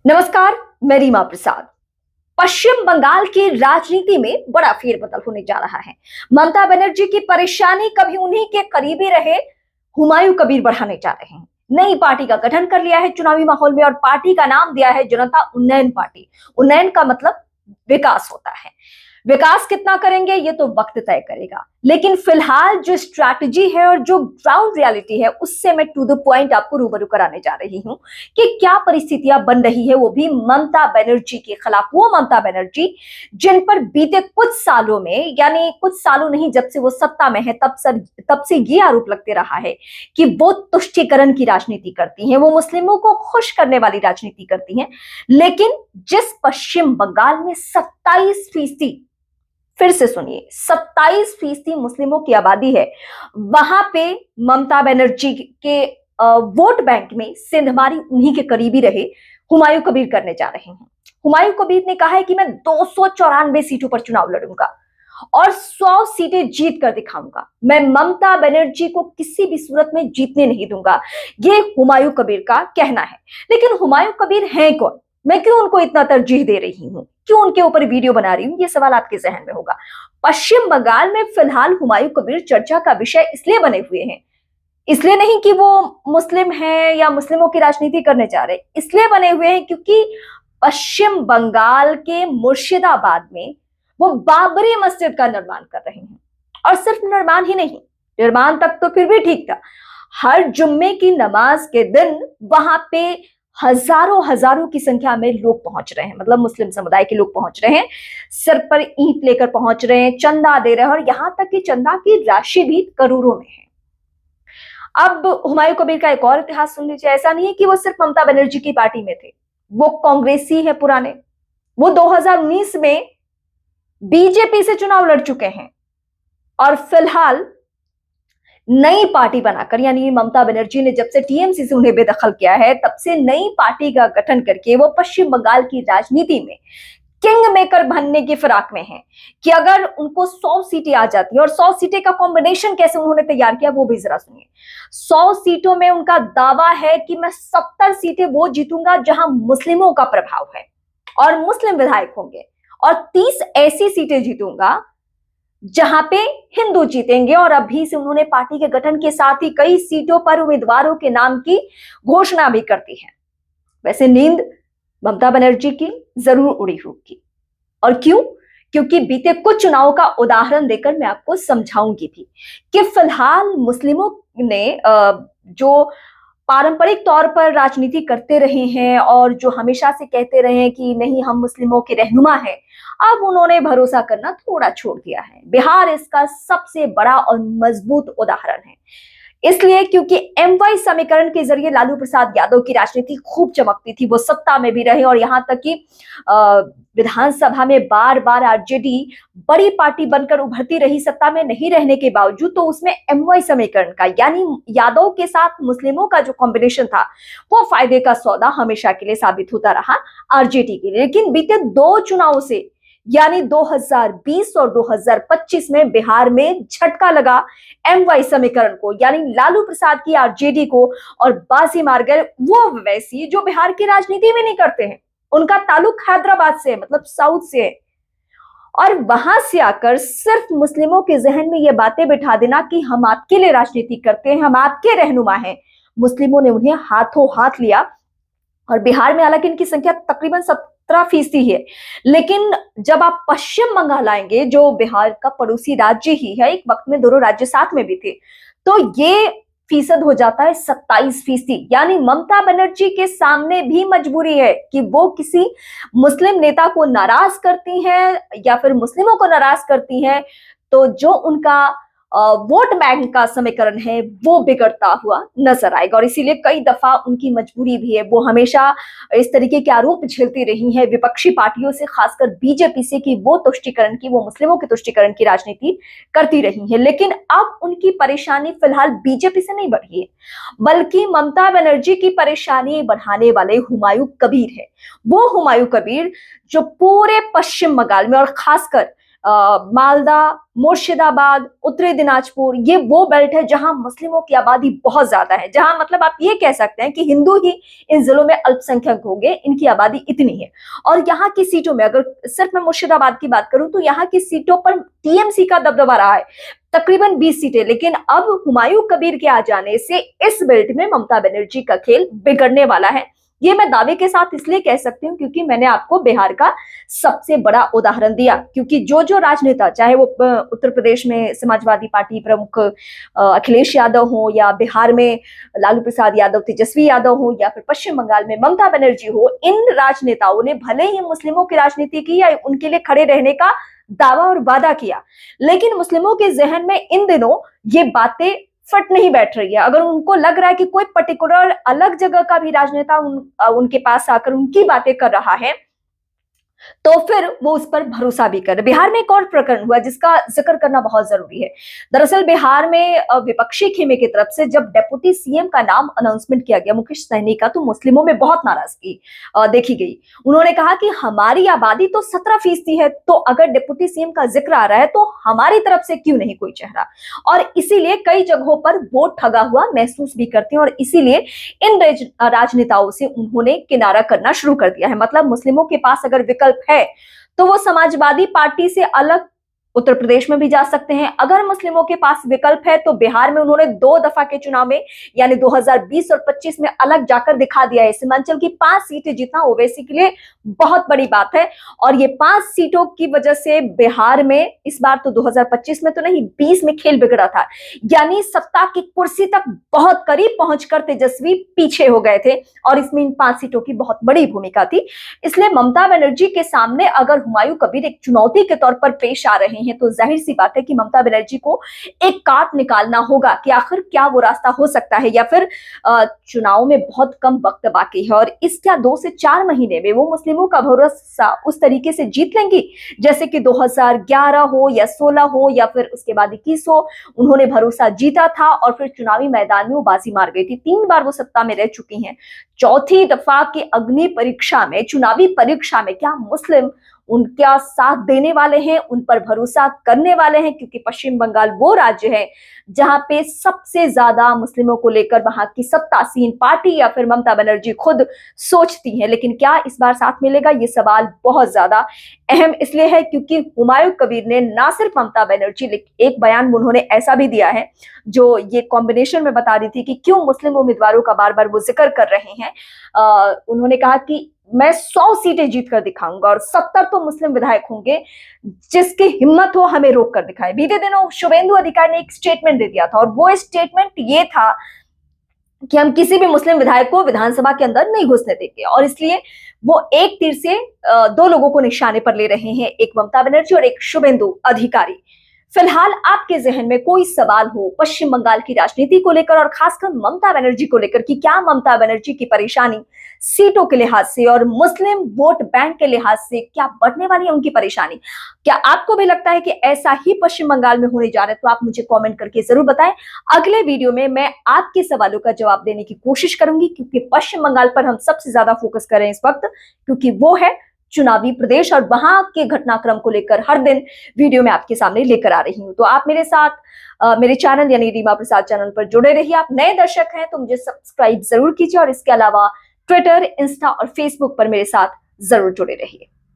नमस्कार, मैं रीमा प्रसाद। पश्चिम बंगाल की राजनीति में बड़ा फेरबदल होने जा रहा है। ममता बनर्जी की परेशानी कभी उन्हीं के करीबी रहे हुमायूं कबीर बढ़ाने जा रहे हैं। नई पार्टी का गठन कर लिया है चुनावी माहौल में और पार्टी का नाम दिया है जनता उन्नयन पार्टी। उन्नयन का मतलब विकास होता है। विकास कितना करेंगे ये तो वक्त तय करेगा, लेकिन फिलहाल जो स्ट्रैटेजी है और जो ग्राउंड रियलिटी है उससे मैं टू द पॉइंट आपको रूबरू कराने जा रही हूं कि क्या परिस्थितियां बन रही है, वो भी ममता बनर्जी के खिलाफ। वो ममता बनर्जी जिन पर बीते कुछ सालों में, यानी कुछ सालों नहीं, जब से वो सत्ता में है तब से ये आरोप लगते रहा है कि वो तुष्टीकरण की राजनीति करती हैं, वो मुस्लिमों को खुश करने वाली राजनीति करती हैं। लेकिन जिस पश्चिम बंगाल में 27%, फिर से सुनिए, 27% मुस्लिमों की आबादी है, वहां पे ममता बनर्जी के वोट बैंक में सिंधमारी उन्हीं के करीबी रहे हुमायूं कबीर करने जा रहे हैं। हुमायूं कबीर ने कहा है कि मैं 294 सीटों पर चुनाव लड़ूंगा और 100 सीटें जीत कर दिखाऊंगा। मैं ममता बनर्जी को किसी भी सूरत में जीतने नहीं दूंगा, ये हुमायूं कबीर का कहना है। लेकिन हुमायूं कबीर हैं कौन? मैं क्यों उनको इतना तरजीह दे रही हूं, क्यों उनके ऊपर वीडियो बना रही हूं, ये सवाल आपके जहन में होगा। पश्चिम बंगाल में फिलहाल हुमायूं कबीर चर्चा का विषय इसलिए बने हुए हैं, इसलिए नहीं कि वो मुस्लिम हैं या मुस्लिमों की राजनीति करने जा रहे, इसलिए बने हुए हैं क्योंकि पश्चिम बंगाल के मुर्शिदाबाद में वो बाबरी मस्जिद का निर्माण कर रहे हैं। और सिर्फ निर्माण ही नहीं, निर्माण तक तो फिर भी ठीक था, हर जुम्मे की नमाज के दिन वहां पे हजारों हजारों की संख्या में लोग पहुंच रहे हैं, मतलब मुस्लिम समुदाय के लोग पहुंच रहे हैं, सिर पर ईंट लेकर पहुंच रहे हैं, चंदा दे रहे हैं, और यहां तक कि चंदा की राशि भी करोड़ों में है। अब हुमायूं कबीर का एक और इतिहास सुन लीजिए। ऐसा नहीं है कि वो सिर्फ ममता बनर्जी की पार्टी में थे, वो कांग्रेसी है पुराने। वो 2019 में बीजेपी से चुनाव लड़ चुके हैं और फिलहाल नई पार्टी बनाकर, यानी ममता बनर्जी ने जब से टीएमसी से उन्हें बेदखल किया है तब से नई पार्टी का गठन करके वो पश्चिम बंगाल की राजनीति में किंग मेकर बनने की फिराक में हैं कि अगर उनको 100 सीटें आ जाती है, और 100 सीटें का कॉम्बिनेशन कैसे उन्होंने तैयार किया वो भी जरा सुनिए। 100 सीटों में उनका दावा है कि मैं 70 सीटें वो जीतूंगा जहां मुस्लिमों का प्रभाव है और मुस्लिम विधायक होंगे, और 30 ऐसी सीटें जीतूंगा जहां पे हिंदू जीतेंगे। और अभी से उन्होंने पार्टी के गठन के साथ ही कई सीटों पर उम्मीदवारों के नाम की घोषणा भी कर दी है। वैसे नींद ममता बनर्जी की जरूर उड़ी होगी, और क्यों? क्योंकि बीते कुछ चुनावों का उदाहरण देकर मैं आपको समझाऊंगी भी कि फिलहाल मुस्लिमों ने जो पारंपरिक तौर पर राजनीति करते रहे हैं और जो हमेशा से कहते रहे हैं कि नहीं हम मुस्लिमों के रहनुमा हैं, अब उन्होंने भरोसा करना थोड़ा छोड़ दिया है। बिहार इसका सबसे बड़ा और मजबूत उदाहरण है, इसलिए क्योंकि एमवाई समीकरण के जरिए लालू प्रसाद यादव की राजनीति खूब चमकती थी, वो सत्ता में भी रहे और यहां तक कि विधानसभा में बार बार आरजेडी बड़ी पार्टी बनकर उभरती रही। सत्ता में नहीं रहने के बावजूद तो उसमें एमवाई समीकरण का, यानी यादव के साथ मुस्लिमों का जो कॉम्बिनेशन था, वो फायदे का सौदा हमेशा के लिए साबित होता रहा आरजेडी के लिए। लेकिन बीते दो चुनावों से, यानी 2020 और 2025 में बिहार में झटका लगा एमवाई समीकरण को, यानी लालू प्रसाद की आरजेडी को, और बाजी मार गए वो वैसी जो बिहार की राजनीति में नहीं करते हैं। उनका ताल्लुक हैदराबाद से, मतलब साउथ से है, और वहां से आकर सिर्फ मुस्लिमों के जहन में ये बातें बिठा देना कि हम आपके लिए राजनीति करते हैं, हम आपके रहनुमा हैं। मुस्लिमों ने उन्हें हाथों हाथ लिया, और बिहार में हालांकि इनकी संख्या तकरीबन 17% है, लेकिन जब आप पश्चिम बंगाल आएंगे जो बिहार का पड़ोसी राज्य ही है, एक वक्त में दोनों राज्य साथ में भी थे, तो ये फीसद हो जाता है 27%। यानी ममता बनर्जी के सामने भी मजबूरी है कि वो किसी मुस्लिम नेता को नाराज करती हैं या फिर मुस्लिमों को नाराज करती हैं, तो जो उनका वोट बैंक का समीकरण है वो बिगड़ता हुआ नजर आएगा। और इसीलिए कई दफा उनकी मजबूरी भी है, वो हमेशा इस तरीके के आरोप झेलती रही हैं विपक्षी पार्टियों से, खासकर बीजेपी से, कि वो तुष्टीकरण की, वो मुस्लिमों के तुष्टीकरण की राजनीति करती रही है। लेकिन अब उनकी परेशानी फिलहाल बीजेपी से नहीं बढ़ी है, बल्कि ममता बनर्जी की परेशानी बढ़ाने वाले हुमायूं कबीर है। वो हुमायूं कबीर जो पूरे पश्चिम बंगाल में और खासकर मालदा, मुर्शिदाबाद, उत्तरी दिनाजपुर, ये वो बेल्ट है जहां मुस्लिमों की आबादी बहुत ज्यादा है, जहां मतलब आप ये कह सकते हैं कि हिंदू ही इन जिलों में अल्पसंख्यक होंगे, इनकी आबादी इतनी है। और यहाँ की सीटों में अगर सिर्फ मैं मुर्शिदाबाद की बात करूं तो यहाँ की सीटों पर टीएमसी का दबदबा रहा है, तकरीबन 20 सीटें। लेकिन अब हुमायूं कबीर के आ जाने से इस बेल्ट में ममता बनर्जी का खेल बिगड़ने वाला है। ये मैं दावे के साथ इसलिए कह सकती हूँ क्योंकि मैंने आपको बिहार का सबसे बड़ा उदाहरण दिया, क्योंकि जो जो राजनेता, चाहे वो उत्तर प्रदेश में समाजवादी पार्टी प्रमुख अखिलेश यादव हो, या बिहार में लालू प्रसाद यादव, तेजस्वी यादव हो, या फिर पश्चिम बंगाल में ममता बनर्जी हो, इन राजनेताओं ने भले ही मुस्लिमों की राजनीति की या उनके लिए खड़े रहने का दावा और वादा किया, लेकिन मुस्लिमों के जहन में इन दिनों ये बातें फट नहीं बैठ रही है। अगर उनको लग रहा है कि कोई पर्टिकुलर अलग जगह का भी राजनेता उनके पास आकर उनकी बातें कर रहा है, तो फिर वो उस पर भरोसा भी कर। बिहार में एक और प्रकरण हुआ जिसका जिक्र करना बहुत जरूरी है। दरअसल बिहार में विपक्षी खेमे की तरफ से जब डेप्यूटी सीएम का नाम अनाउंसमेंट किया गया, मुकेश सहनी का, तो मुस्लिमों में बहुत नाराजगी देखी गई। उन्होंने कहा कि हमारी आबादी तो 17% है, तो अगर डेप्यूटी सीएम का जिक्र आ रहा है तो हमारी तरफ से क्यों नहीं कोई चेहरा। और इसीलिए कई जगहों पर वोट ठगा हुआ महसूस भी करते हैं, और इसीलिए इन राजनेताओं से उन्होंने किनारा करना शुरू कर दिया है। मतलब मुस्लिमों के पास अगर विकल्प है तो वो समाजवादी पार्टी से अलग उत्तर प्रदेश में भी जा सकते हैं। अगर मुस्लिमों के पास विकल्प है तो बिहार में उन्होंने 2 दफा के चुनाव में, यानी 2020 और 25 में अलग जाकर दिखा दिया है। सीमांचल की 5 सीटें जीतना ओवैसी के लिए बहुत बड़ी बात है, और ये 5 सीटों की वजह से बिहार में इस बार तो 2025 में तो नहीं, 20 में खेल बिगड़ा था। यानी सत्ता की कुर्सी तक बहुत करीब पहुंचकर तेजस्वी पीछे हो गए थे, और इसमें इन 5 सीटों की बहुत बड़ी भूमिका थी। इसलिए ममता बनर्जी के सामने अगर हुमायूं कबीर एक चुनौती के तौर पर पेश आ रहे हैं, तो जाहिर सी बात है कि ममता बनर्जी को एक काट निकालना होगा कि आखिर क्या वो रास्ता हो सकता है, या फिर चुनाव में बहुत कम वक्त बाकी है और इस क्या 2 से 4 महीने में वो मुस्लिमों का भरोसा उस तरीके से जीत लेंगी जैसे कि 2011 हो या 16 हो या फिर उसके बाद 21 हो। उन्होंने भरोसा जीता था और फिर चुनावी मैदान में वो बाजी मार गई थी। 3 बार वो सत्ता में रह चुकी हैं। चौथी दफा की अग्नि परीक्षा में, चुनावी परीक्षा में, क्या मुस्लिम उनका साथ देने वाले हैं, उन पर भरोसा करने वाले हैं? क्योंकि पश्चिम बंगाल वो राज्य है जहां पे सबसे ज्यादा मुस्लिमों को लेकर वहां की सत्तासीन पार्टी या फिर ममता बनर्जी खुद सोचती हैं। लेकिन क्या इस बार साथ मिलेगा, ये सवाल बहुत ज्यादा अहम इसलिए है क्योंकि हुमायूं कबीर ने ना सिर्फ ममता बनर्जी, लेकिन एक बयान उन्होंने ऐसा भी दिया है जो ये कॉम्बिनेशन में बता रही थी कि क्यों मुस्लिम उम्मीदवारों का बार बार वो जिक्र कर रहे हैं। उन्होंने कहा कि मैं 100 सीटें जीत कर दिखाऊंगा और 70 तो मुस्लिम विधायक होंगे, जिसकी हिम्मत हो हमें रोक कर दिखाए। बीते दिनों शुभेंदु अधिकारी ने एक स्टेटमेंट दे दिया था और वो स्टेटमेंट ये था कि हम किसी भी मुस्लिम विधायक को विधानसभा के अंदर नहीं घुसने देंगे, और इसलिए वो एक तीर से 2 लोगों को निशाने पर ले रहे हैं, एक ममता बनर्जी और एक शुभेंदु अधिकारी। फिलहाल आपके जहन में कोई सवाल हो पश्चिम बंगाल की राजनीति को लेकर और खासकर ममता बनर्जी को लेकर कि क्या ममता बनर्जी की परेशानी सीटों के लिहाज से और मुस्लिम वोट बैंक के लिहाज से क्या बढ़ने वाली है उनकी परेशानी, क्या आपको भी लगता है कि ऐसा ही पश्चिम बंगाल में होने जा रहा है? तो आप मुझे कमेंट करके जरूर बताएं। अगले वीडियो में मैं आपके सवालों का जवाब देने की कोशिश करूंगी, क्योंकि पश्चिम बंगाल पर हम सबसे ज्यादा फोकस कर रहे हैं इस वक्त, क्योंकि वो है चुनावी प्रदेश और वहां के घटनाक्रम को लेकर हर दिन वीडियो में आपके सामने लेकर आ रही हूं। तो आप मेरे साथ मेरे चैनल यानी रीमा प्रसाद चैनल पर जुड़े रहिए। आप नए दर्शक हैं तो मुझे सब्सक्राइब जरूर कीजिए और इसके अलावा ट्विटर, इंस्टा और फेसबुक पर मेरे साथ जरूर जुड़े रहिए।